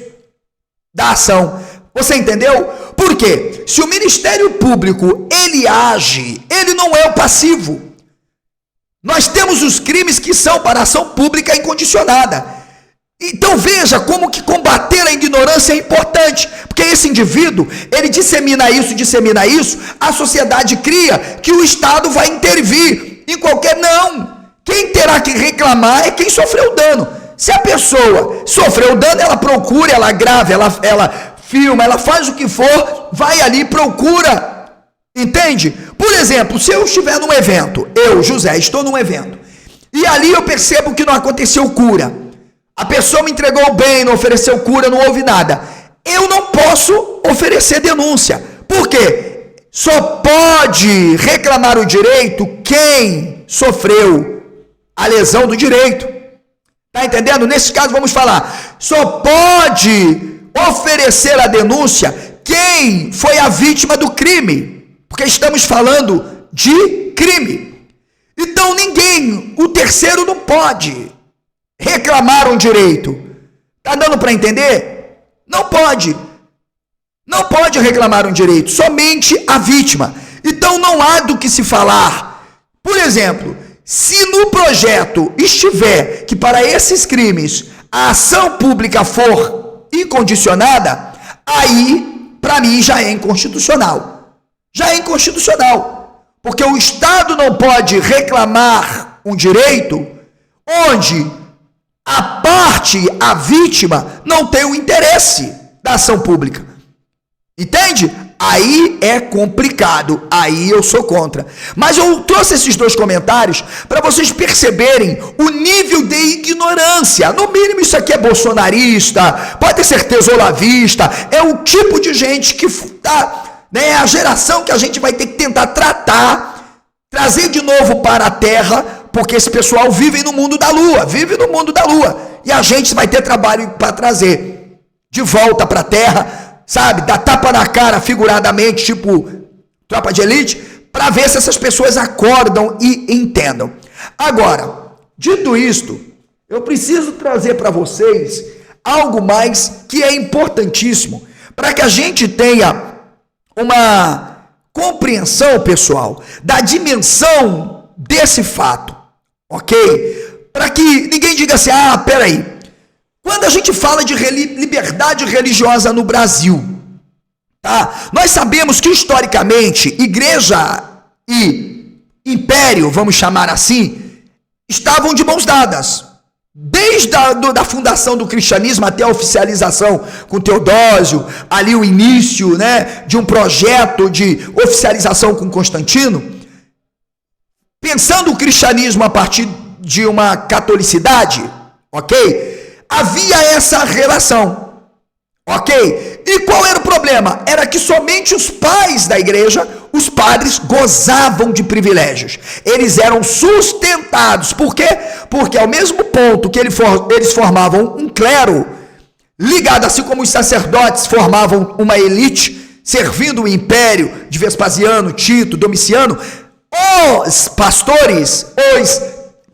da ação. Você entendeu? Por quê? Se o Ministério Público, ele age, ele não é o passivo. Nós temos os crimes que são para ação pública incondicionada. Então veja como que combater a ignorância é importante, porque esse indivíduo, ele dissemina isso, a sociedade cria que o Estado vai intervir em qualquer... Não, quem terá que reclamar é quem sofreu o dano. Se a pessoa sofreu o dano, ela procura, ela grava, ela filma, ela faz o que for, vai ali, procura, entende? Por exemplo, se eu estiver num evento, eu, José, estou num evento, e ali eu percebo que não aconteceu cura, a pessoa me entregou o bem, não ofereceu cura, não houve nada. Eu não posso oferecer denúncia. Por quê? Só pode reclamar o direito quem sofreu a lesão do direito. Tá entendendo? Nesse caso vamos falar, só pode oferecer a denúncia quem foi a vítima do crime. Porque estamos falando de crime. Então ninguém, o terceiro não pode reclamar um direito. Tá dando para entender? Não pode. Não pode reclamar um direito, somente a vítima. Então não há do que se falar. Por exemplo, se no projeto estiver que para esses crimes a ação pública for incondicionada, aí para mim já é inconstitucional. Já é inconstitucional. Porque o Estado não pode reclamar um direito onde a parte, a vítima, não tem o interesse da ação pública. Entende? Aí é complicado, aí eu sou contra. Mas eu trouxe esses dois comentários para vocês perceberem o nível de ignorância. No mínimo isso aqui é bolsonarista, pode ter certeza olavista, é o tipo de gente que tá, né, é a geração que a gente vai ter que tentar tratar, trazer de novo para a terra, porque esse pessoal vive no mundo da lua, e a gente vai ter trabalho para trazer de volta para a terra, sabe, dar tapa na cara figuradamente, tipo Tropa de Elite, para ver se essas pessoas acordam e entendam. Agora, dito isto, eu preciso trazer para vocês algo mais que é importantíssimo, para que a gente tenha uma compreensão, pessoal, da dimensão desse fato, ok? Para que ninguém diga assim, peraí, quando a gente fala de liberdade religiosa no Brasil, tá? Nós sabemos que historicamente igreja e império, vamos chamar assim, estavam de mãos dadas. Desde a fundação do cristianismo até a oficialização com Teodósio, ali o início, né, de um projeto de oficialização com Constantino, pensando o cristianismo a partir de uma catolicidade, ok? Havia essa relação, ok? E qual era o problema? Era que somente os pais da igreja, os padres, gozavam de privilégios. Eles eram sustentados. Por quê? Porque ao mesmo ponto que eles formavam um clero, ligado assim como os sacerdotes formavam uma elite, servindo o império de Vespasiano, Tito, Domiciano, os pastores, os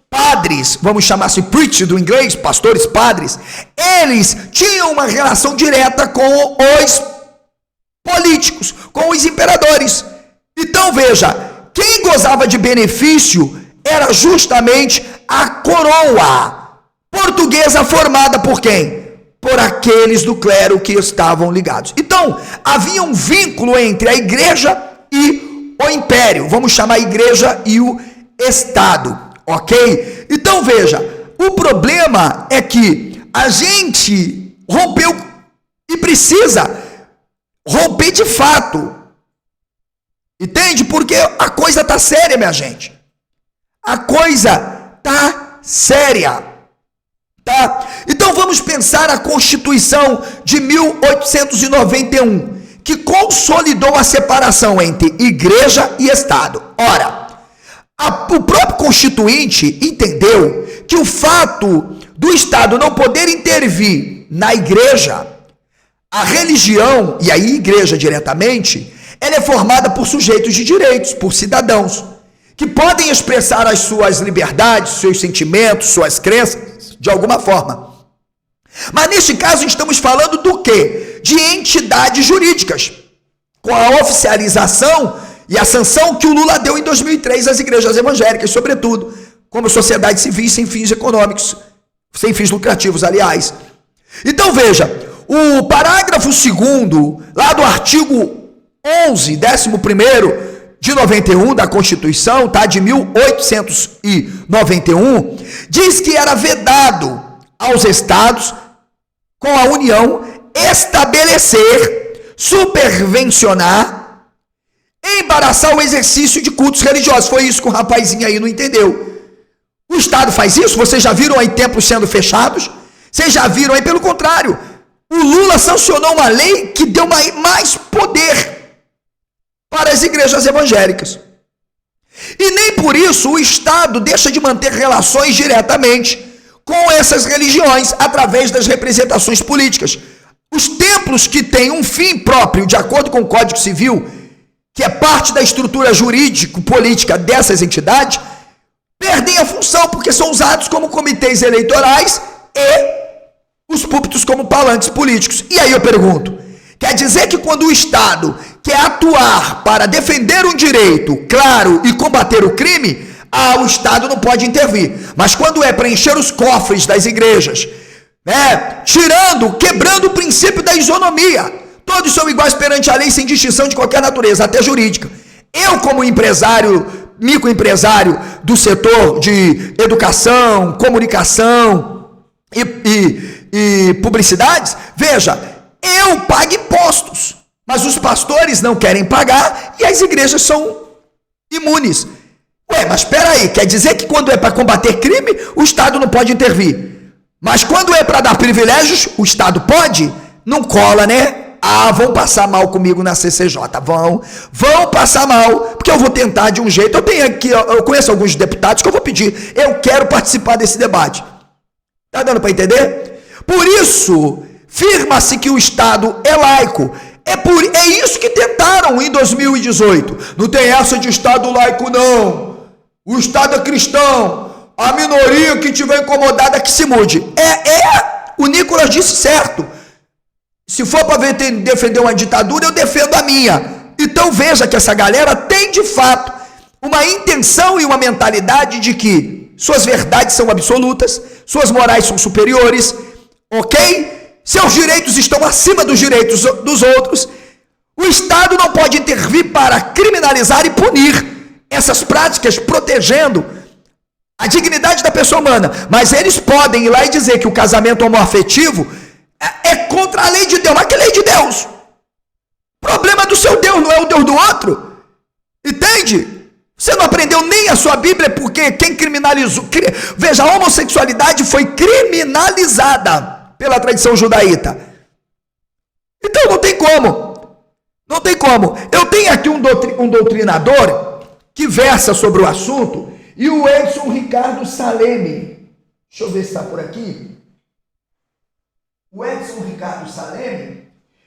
padres, vamos chamar assim, preach do inglês, pastores, padres, eles tinham uma relação direta com os políticos, com os imperadores. Então veja, quem gozava de benefício era justamente a coroa portuguesa formada por quem? Por aqueles do clero que estavam ligados. Então, havia um vínculo entre a igreja e o império, vamos chamar a igreja e o Estado, ok? Então veja, o problema é que a gente rompeu e precisa romper de fato, entende? Porque a coisa tá séria, minha gente, a coisa tá séria, tá? Então vamos pensar a Constituição de 1891, que consolidou a separação entre igreja e Estado. Ora, o próprio Constituinte entendeu que o fato do Estado não poder intervir na igreja, a religião, e aí igreja diretamente, ela é formada por sujeitos de direitos, por cidadãos, que podem expressar as suas liberdades, seus sentimentos, suas crenças, de alguma forma. Mas neste caso estamos falando do quê? De entidades jurídicas, com a oficialização e a sanção que o Lula deu em 2003 às igrejas evangélicas, sobretudo, como sociedades civis sem fins econômicos, sem fins lucrativos, aliás. Então veja, o parágrafo 2º, lá do artigo 11, 11º de 91 da Constituição, tá, de 1891, diz que era vedado aos estados com a União estabelecer, supervencionar, embaraçar o exercício de cultos religiosos. Foi isso que o rapazinho aí não entendeu. O Estado faz isso? Vocês já viram aí templos sendo fechados? Vocês já viram aí, pelo contrário, o Lula sancionou uma lei que deu mais poder para as igrejas evangélicas. E nem por isso o Estado deixa de manter relações diretamente com essas religiões através das representações políticas. Os templos que têm um fim próprio, de acordo com o Código Civil, que é parte da estrutura jurídico-política dessas entidades, perdem a função porque são usados como comitês eleitorais e os púlpitos como palanques políticos. E aí eu pergunto, quer dizer que quando o Estado quer atuar para defender um direito claro e combater o crime, o Estado não pode intervir. Mas quando é para encher os cofres das igrejas, né, quebrando o princípio da isonomia, todos são iguais perante a lei sem distinção de qualquer natureza, até jurídica. Eu, como empresário, microempresário do setor de educação, comunicação e publicidades, veja, eu pago impostos. Mas os pastores não querem pagar e as igrejas são imunes. Ué, mas espera aí, quer dizer que quando é para combater crime, o Estado não pode intervir. Mas quando é para dar privilégios, o Estado pode? Não cola, né? Ah, vão passar mal comigo na CCJ, vão passar mal, porque eu vou tentar de um jeito. Eu tenho aqui, eu conheço alguns deputados que eu vou pedir, eu quero participar desse debate. Tá dando para entender? Por isso, firma-se que o Estado é laico. É isso que tentaram em 2018. Não tem essa de Estado laico, não. O Estado é cristão. A minoria que tiver incomodada que se mude. O Nicolas disse certo. Se for para defender uma ditadura, eu defendo a minha. Então veja que essa galera tem de fato uma intenção e uma mentalidade de que suas verdades são absolutas, suas morais são superiores, ok? Seus direitos estão acima dos direitos dos outros. O Estado não pode intervir para criminalizar e punir essas práticas, protegendo a dignidade da pessoa humana. Mas eles podem ir lá e dizer que o casamento homoafetivo é contra a lei de Deus. Mas que lei de Deus? O problema é do seu Deus, não é o Deus do outro. Entende? Você não aprendeu nem a sua Bíblia, porque quem criminalizou... Veja, a homossexualidade foi criminalizada pela tradição judaíta. Então não tem como. Não tem como. Eu tenho aqui um doutrinador que versa sobre o assunto, e o Edson Ricardo Saleme. Deixa eu ver se está por aqui. O Edson Ricardo Saleme,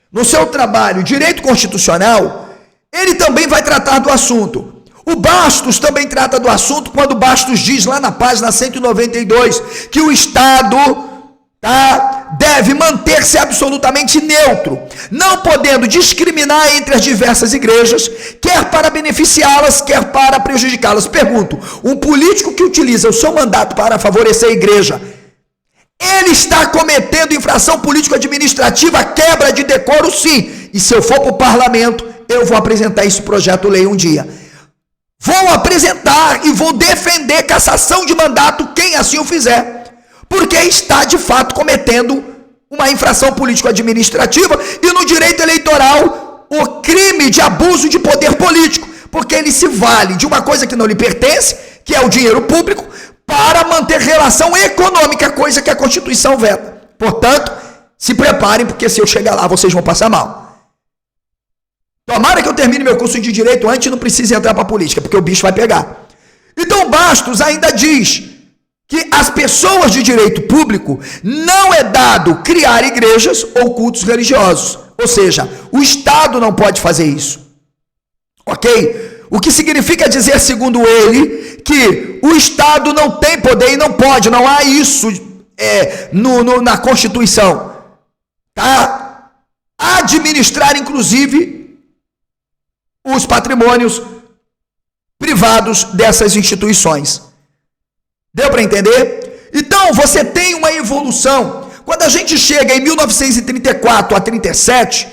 no seu trabalho Direito Constitucional, ele também vai tratar do assunto. O Bastos também trata do assunto quando Bastos diz lá na página 192 que o Estado deve manter-se absolutamente neutro, não podendo discriminar entre as diversas igrejas, quer para beneficiá-las, quer para prejudicá-las. Pergunto, um político que utiliza o seu mandato para favorecer a igreja, ele está cometendo infração político-administrativa, quebra de decoro, sim. E se eu for para o parlamento, eu vou apresentar esse projeto-lei um dia. Vou apresentar e vou defender cassação de mandato quem assim o fizer. Porque está, de fato, cometendo uma infração político-administrativa e no direito eleitoral o crime de abuso de poder político. Porque ele se vale de uma coisa que não lhe pertence, que é o dinheiro público, para manter relação econômica, coisa que a Constituição veta. Portanto, se preparem, porque se eu chegar lá, vocês vão passar mal. Tomara que eu termine meu curso de Direito antes e não precise entrar para a política, porque o bicho vai pegar. Então, Bastos ainda diz que as pessoas de direito público não é dado criar igrejas ou cultos religiosos. Ou seja, o Estado não pode fazer isso. Ok? O que significa dizer, segundo ele, que o Estado não tem poder e não pode, não há isso na Constituição. Tá? Administrar, inclusive, os patrimônios privados dessas instituições. Deu para entender? Então, você tem uma evolução. Quando a gente chega em 1934 a 37...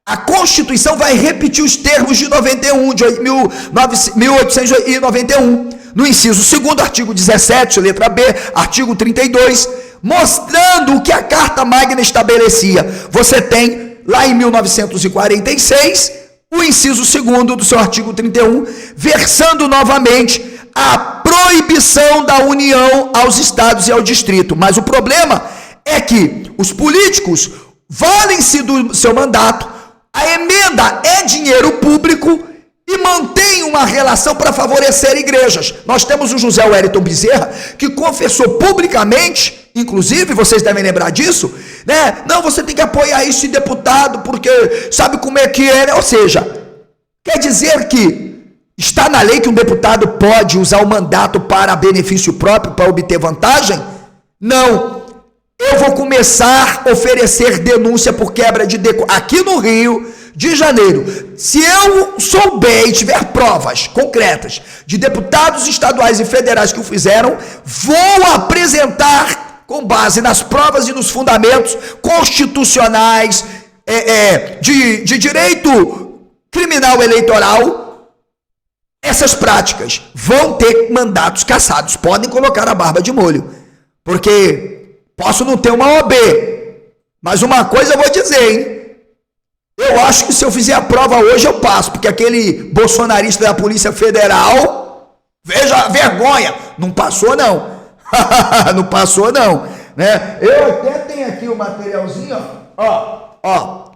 a Constituição vai repetir os termos de 1891, no inciso 2º, artigo 17, letra B, artigo 32, mostrando o que a Carta Magna estabelecia. Você tem, lá em 1946, o inciso 2º do seu artigo 31, versando novamente a proibição da União aos estados e ao distrito. Mas o problema é que os políticos valem-se do seu mandato. A emenda é dinheiro público e mantém uma relação para favorecer igrejas. Nós temos o José Wellington Bezerra, que confessou publicamente, inclusive, vocês devem lembrar disso, né? Não, você tem que apoiar esse deputado, porque sabe como é que é, né? Ou seja, quer dizer que está na lei que um deputado pode usar o mandato para benefício próprio, para obter vantagem? Não. Eu vou começar a oferecer denúncia por quebra de decoro aqui no Rio de Janeiro. Se eu souber e tiver provas concretas de deputados estaduais e federais que o fizeram, vou apresentar, com base nas provas e nos fundamentos constitucionais de direito criminal eleitoral, essas práticas vão ter mandatos cassados. Podem colocar a barba de molho, porque posso não ter uma OAB, mas uma coisa eu vou dizer, hein? Eu acho que se eu fizer a prova hoje eu passo, porque aquele bolsonarista da Polícia Federal, veja a vergonha, não passou não. Não passou não, né? Eu até tenho aqui o materialzinho, ó.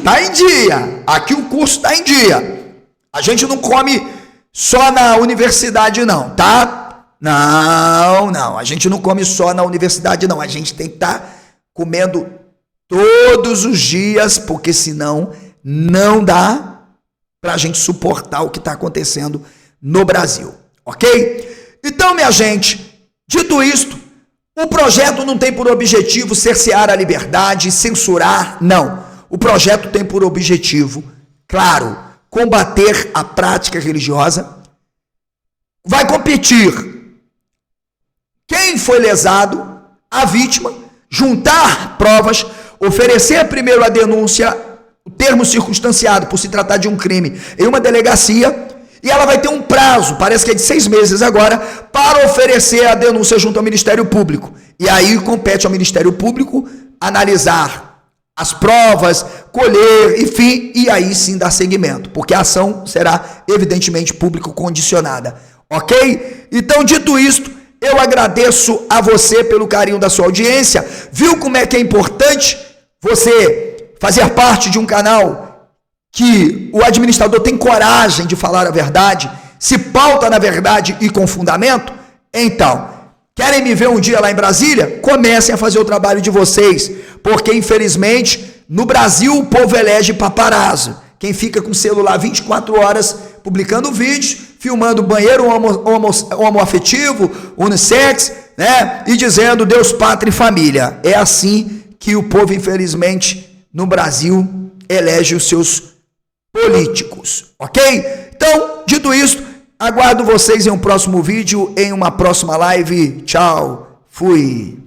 Tá em dia. Aqui o curso tá em dia. A gente não come só na universidade não, tá? Não. A gente não come só na universidade não. A gente tem que estar comendo todos os dias, porque senão não dá pra gente suportar o que tá acontecendo no Brasil, ok? Então, minha gente, dito isto, o projeto não tem por objetivo cercear a liberdade, censurar, não. O projeto tem por objetivo, claro, combater a prática religiosa, vai competir quem foi lesado, a vítima, juntar provas, oferecer primeiro a denúncia, o termo circunstanciado por se tratar de um crime em uma delegacia, e ela vai ter um prazo, parece que é de 6 meses agora, para oferecer a denúncia junto ao Ministério Público. E aí compete ao Ministério Público analisar as provas, colher, enfim, e aí sim dar seguimento, porque a ação será evidentemente público condicionada, ok? Então, dito isto, eu agradeço a você pelo carinho da sua audiência. Viu como é que é importante você fazer parte de um canal que o administrador tem coragem de falar a verdade, se pauta na verdade e com fundamento? Então, querem me ver um dia lá em Brasília? Comecem a fazer o trabalho de vocês, porque infelizmente no Brasil o povo elege paparazzo, quem fica com o celular 24 horas publicando vídeos, filmando banheiro homoafetivo, unissex, né? E dizendo Deus, pátria e família. É assim que o povo, infelizmente, no Brasil elege os seus políticos, ok? Então, dito isso, aguardo vocês em um próximo vídeo, em uma próxima live. Tchau, fui!